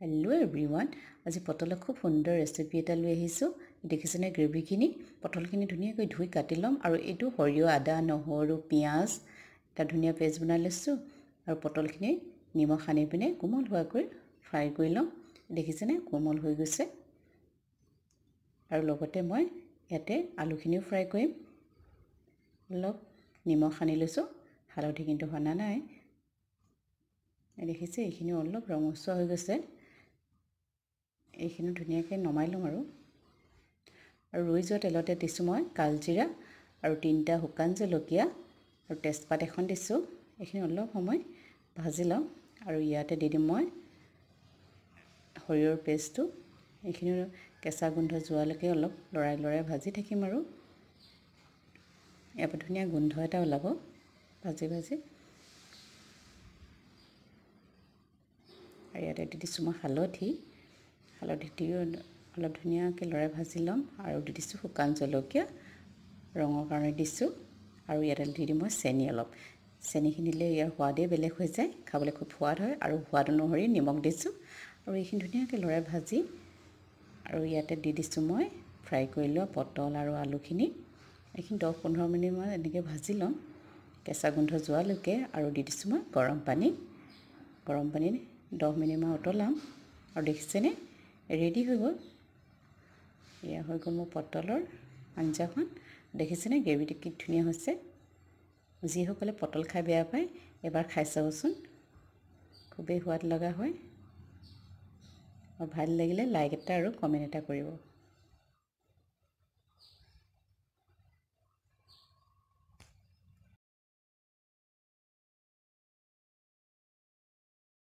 hello everyone आज पटल खूब सुंदर रेसिपी एटा লৈ আহিছো দেখিছেনে গ্ৰেভিখিনি পটলখিনি ধুনিয়াকৈ ধুই কাটি লম আৰু এটো সৰিয়হ আদা নহৰু পিয়াজ এটা ধুনিয়া পেষ্ট বনাই লৈছো আৰু পটলখিনি নিমখ সানি পিনে কোমল হোৱাকৈ ফ্ৰাই কৰি লম দেখিছেনে কোমল হৈ গৈছে আৰু লগতে মই ইয়াতে আলুখিনিও ফ্ৰাই কৰিম অলপ নিমখ সানি লৈছো হালধি কিন্তু হনা নাই দেখিছে এইখিনি অলপ ৰঙচুৱা হৈ গৈছে এইখিনি ধুনিয়াকৈ নমাই লম আৰু ৰৈ যোৱা তেলতে দিছো মই কালজিৰা আৰু তিনটা শুকান জলকীয়া আৰু তেজপাত এখন দিছো এইখিনি অলপ সময় ভাজি লম আৰু ইয়াতে দি দিম মই সৰিয়হৰ পেষ্টটো এইখিনি কেঁচা গোন্ধ যোৱালৈকে অলপ লৰাই ভাজি থাকিম আৰু এয়া ধুনিয়া গোন্ধ এটা ওলাব ভাজি আৰু ইয়াতে দি দিছো মই হালধি দিও অলপ ধুনিয়াকৈ লৰাই ভাজি লম আৰু দি দিছো শুকান জলকীয়া ৰঙৰ কাৰণে দিছো আৰু ইয়াতে দি দিম মই চেনি অলপ চেনিখিনিলে ইয়াৰ সোৱাদে বেলেগ হৈ যায় খাবলৈ খুব সোৱাদ হয় আৰু সোৱাদ অনুসৰি নিমখ দিছো আৰু এইখিনি ধুনিয়াকৈ লৰাই ভাজি আৰু ইয়াতে দি দিছো মই ফ্ৰাই কৰি লোৱা পটল আৰু আলুখিনি এইখিনি 10-15 মিনিট মান এনেকৈ ভাজি লম কেঁচা গোন্ধ যোৱালৈকে আৰু দি দিছো মই গৰম পানী 10 মিনিট মান উতলাম আৰু দেখিছেনে ৰেডি হৈ গ'ল এয়া হৈ গ'ল মোৰ পটলৰ আঞ্জাখন দেখিছেনে গ্ৰেভিটো কি ধুনিয়া হৈছে যিসকলে পটল খাই বেয়া পায় এবাৰ খাই চাবচোন খুবেই সোৱাদ লগা হয় আৰু ভাল লাগিলে লাইক এটা আৰু কমেন্ট এটা কৰিব